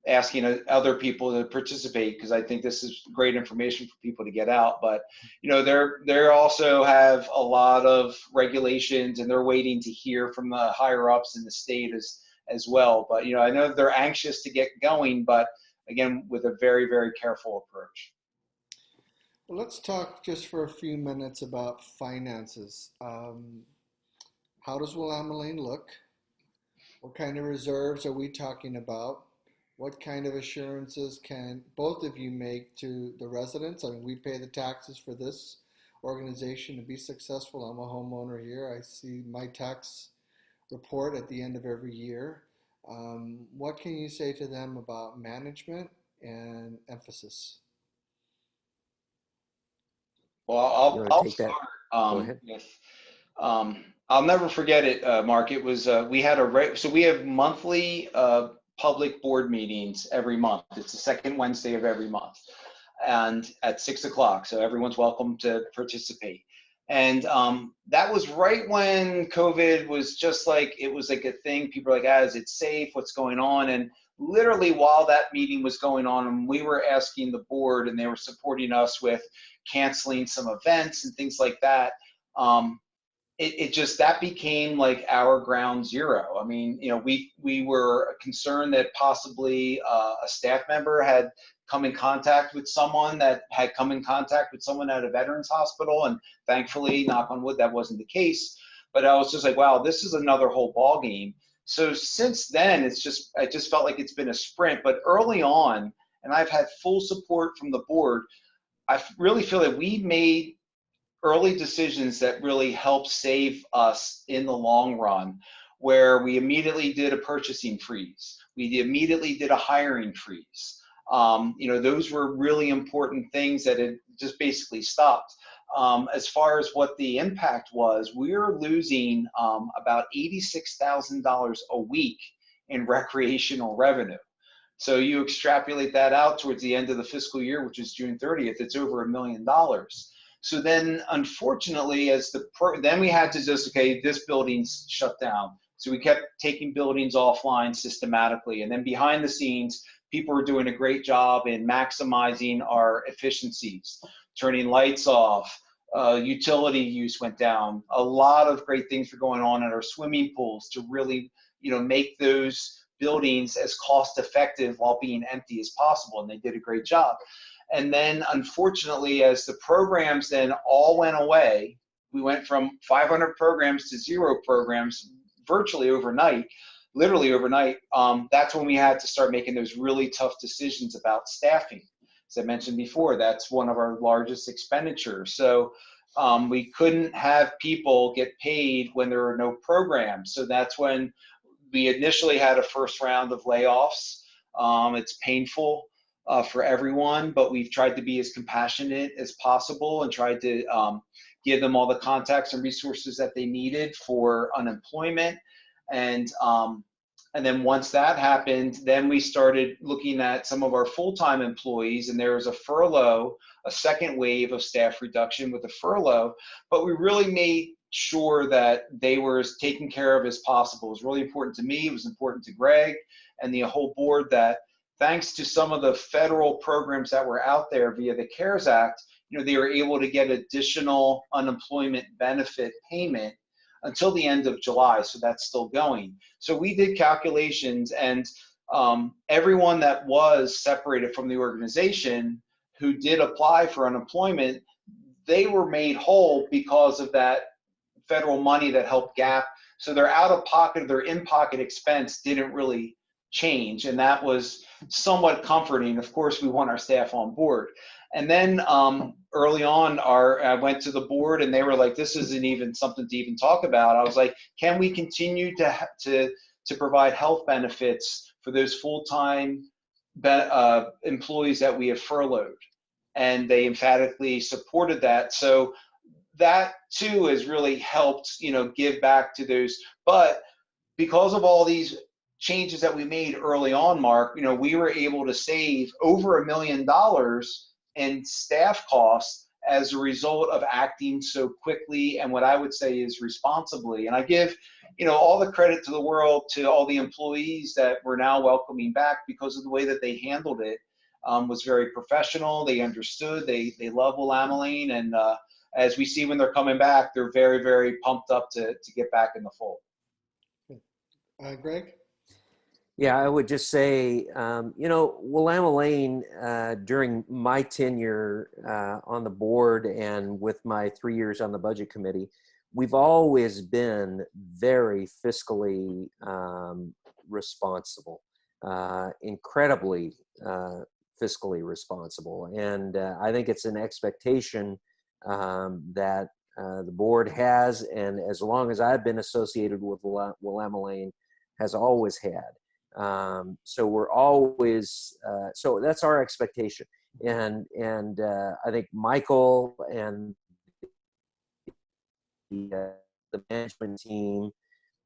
asking other people to participate, because I think this is great information for people to get out. But they also have a lot of regulations, and they're waiting to hear from the higher ups in the state as well. But I know they're anxious to get going, but again, with a very, very careful approach. Well, let's talk just for a few minutes about finances. How does Willamalane look? What kind of reserves are we talking about? What kind of assurances can both of you make to the residents? I mean, we pay the taxes for this organization to be successful. I'm a homeowner here. I see my tax report at the end of every year. What can you say to them about management and emphasis? Well, I'll start. Go ahead. I'll never forget it, Mark. It was we have monthly public board meetings every month. It's the second Wednesday of every month, and at 6 o'clock. So everyone's welcome to participate. And that was right when COVID was just it was like a thing. People were like, is it safe? What's going on? And literally while that meeting was going on, and we were asking the board, and they were supporting us with canceling some events and things like that. That became like our ground zero. I mean, we were concerned that possibly a staff member had come in contact with someone at a veterans hospital, and thankfully, knock on wood, that wasn't the case. But I was just like, wow, this is another whole ball game. So since then, I just felt like it's been a sprint. But early on, and I've had full support from the board, I really feel that we made early decisions that really helped save us in the long run, where we immediately did a purchasing freeze. We immediately did a hiring freeze. Those were really important things that had just basically stopped. As far as what the impact was, we were losing about $86,000 a week in recreational revenue. So you extrapolate that out towards the end of the fiscal year, which is June 30th, it's over $1 million. So then, unfortunately, then we had to just, okay, this building's shut down. So we kept taking buildings offline systematically. And then behind the scenes, people were doing a great job in maximizing our efficiencies, turning lights off, utility use went down. A lot of great things were going on at our swimming pools to really, make those buildings as cost effective while being empty as possible. And they did a great job. And then, unfortunately, as the programs then all went away, we went from 500 programs to 0 programs virtually overnight, literally overnight. That's when we had to start making those really tough decisions about staffing. As I mentioned before, that's one of our largest expenditures. So we couldn't have people get paid when there were no programs. So that's when we initially had a first round of layoffs. It's painful for everyone, but we've tried to be as compassionate as possible and tried to give them all the contacts and resources that they needed for unemployment. And then once that happened, then we started looking at some of our full-time employees, and there was a furlough a second wave of staff reduction with the furlough, but we really made sure that they were as taken care of as possible. It was really important to me. It was important to Greg and the whole board that thanks to some of the federal programs that were out there via the CARES Act, they were able to get additional unemployment benefit payment until the end of July. So that's still going. So we did calculations, and everyone that was separated from the organization who did apply for unemployment, they were made whole because of that federal money that helped gap. So their out-of-pocket, their in-pocket expense didn't really change, and that was somewhat comforting. Of course, we want our staff on board. And then early on, I went to the board, and they were like, "This isn't even something to even talk about." I was like, "Can we continue to provide health benefits for those full-time employees that we have furloughed?" And they emphatically supported that. So that too has really helped, give back to those. But because of all these changes that we made early on, Mark, we were able to save over $1 million in staff costs as a result of acting so quickly and what I would say is responsibly. And I give, all the credit to the world to all the employees that we're now welcoming back because of the way that they handled it. Was very professional. They understood. They love Willamalane, and as we see when they're coming back, they're very, very pumped up to get back in the fold. Greg? Yeah, I would just say, Willamalane, during my tenure on the board and with my 3 years on the budget committee, we've always been very fiscally responsible, incredibly fiscally responsible. And I think it's an expectation that the board has, and as long as I've been associated with Willamalane, has always had. So we're always, so that's our expectation. And I think Micheal and the management team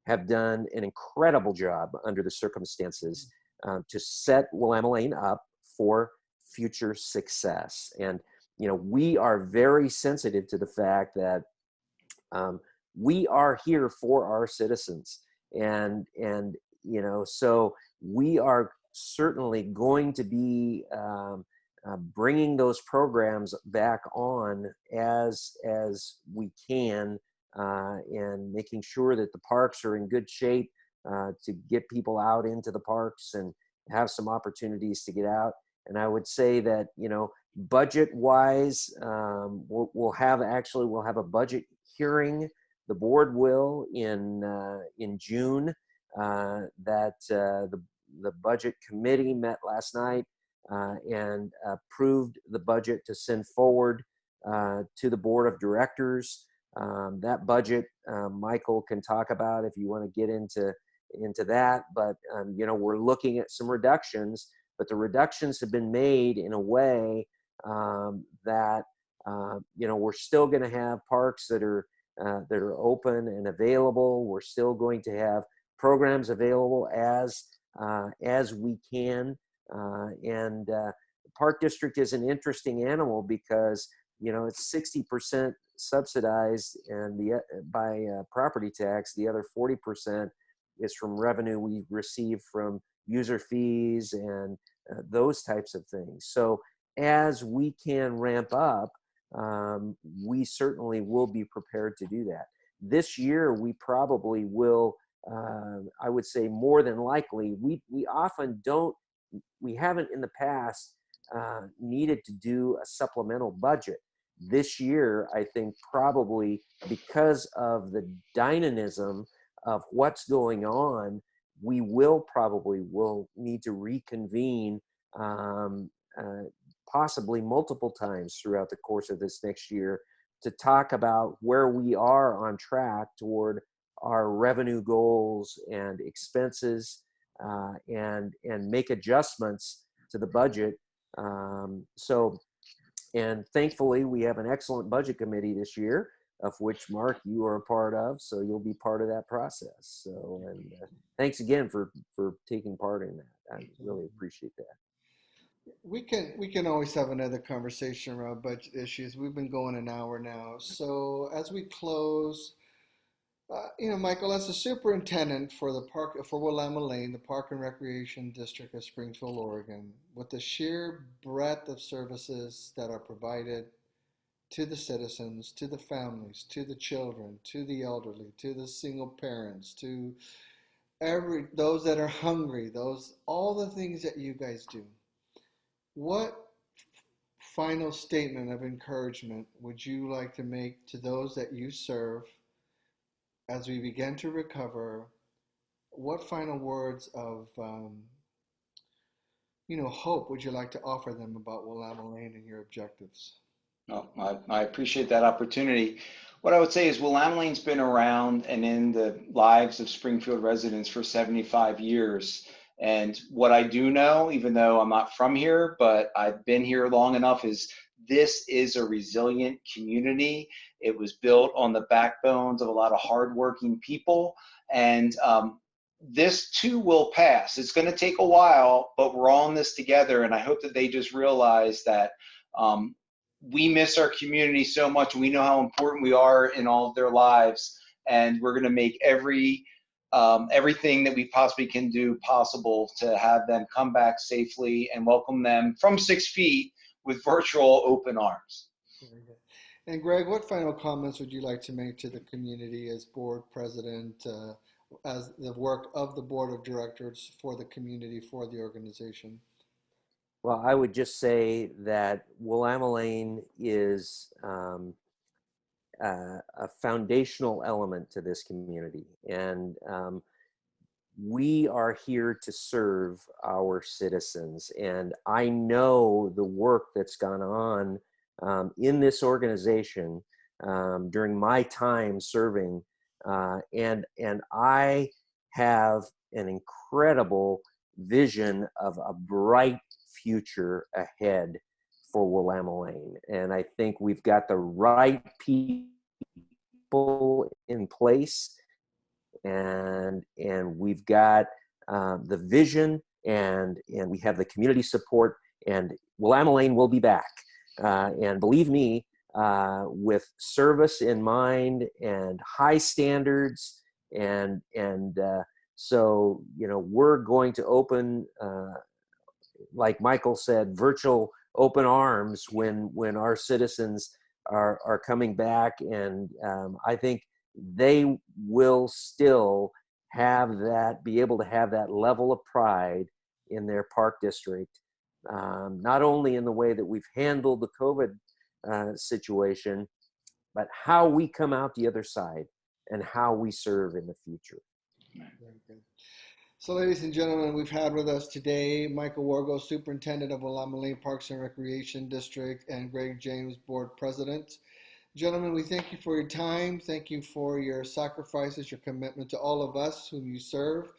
have done an incredible job under the circumstances to set Willamalane up for future success. And, we are very sensitive to the fact that we are here for our citizens. And so we are certainly going to be bringing those programs back on as we can, and making sure that the parks are in good shape to get people out into the parks and have some opportunities to get out. And I would say that, budget wise, we'll have a budget hearing. The board will in June. That the budget committee met last night and approved the budget to send forward to the board of directors. That budget, Micheal can talk about if you want to get into that. But we're looking at some reductions, but the reductions have been made in a way that we're still going to have parks that are open and available. We're still going to have programs available as we can. And the Park District is an interesting animal because, it's 60% subsidized and by property tax. The other 40% is from revenue we receive from user fees and those types of things. So as we can ramp up, we certainly will be prepared to do that. This year, we probably will, I would say more than likely, we often we haven't in the past needed to do a supplemental budget. This year, I think probably because of the dynamism of what's going on, we will need to reconvene possibly multiple times throughout the course of this next year to talk about where we are on track toward our revenue goals and expenses, and make adjustments to the budget. And thankfully, we have an excellent budget committee this year, of which, Mark, you are a part of, so you'll be part of that process. So, and thanks again for taking part in that. I really appreciate that. We can always have another conversation around budget issues. We've been going an hour now. So as we close, Michael, as the superintendent for the park for Willamalane, the Park and Recreation District of Springfield, Oregon, with the sheer breadth of services that are provided to the citizens, to the families, to the children, to the elderly, to the single parents, to every those that are hungry, those all the things that you guys do. What final statement of encouragement would you like to make to those that you serve as we begin to recover? What final words of hope would you like to offer them about Willamalane and your objectives? No, I appreciate that opportunity. What I would say is Willamalane's been around and in the lives of Springfield residents for 75 years. And what I do know, even though I'm not from here, but I've been here long enough, is this is a resilient community. It was built on the backbones of a lot of hardworking people. And this too will pass. It's going to take a while, but we're all in this together. And I hope that they just realize that we miss our community so much. We know how important we are in all of their lives, and we're going to make everything that we possibly can do possible to have them come back safely and welcome them from 6 feet with virtual open arms. Very good. And Greg, what final comments would you like to make to the community as board president, as the work of the board of directors for the community, for the organization? Well, I would just say that Willamalane is a foundational element to this community. And we are here to serve our citizens. And I know the work that's gone on in this organization during my time serving. And I have an incredible vision of a bright future ahead for Willamalane. And I think we've got the right people in place, and we've got the vision, and we have the community support, and Willamalane will be back. And believe me, with service in mind and high standards, and so we're going to open, like Michael said, virtual open arms when our citizens are coming back, and I think they will still be able to have that level of pride in their park district, not only in the way that we've handled the COVID situation, but how we come out the other side and how we serve in the future. Very good. So, ladies and gentlemen, we've had with us today Michael Wargo, Superintendent of Willamalane Parks and Recreation District, and Greg James, Board President. Gentlemen, we thank you for your time. Thank you for your sacrifices, your commitment to all of us whom you serve.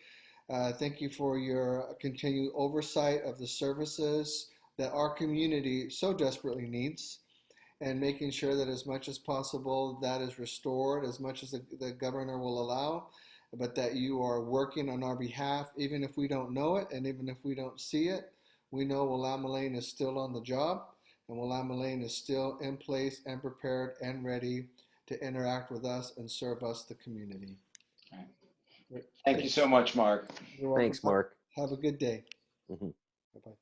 Thank you for your continued oversight of the services that our community so desperately needs, and making sure that as much as possible that is restored, as much as the governor will allow, but that you are working on our behalf, even if we don't know it and even if we don't see it. We know Willamalane is still on the job, and Willamalane is still in place and prepared and ready to interact with us and serve us, the community. Thank you so much, Mark. You're welcome. Thanks, Mark. Have a good day. Mhm. Bye-bye.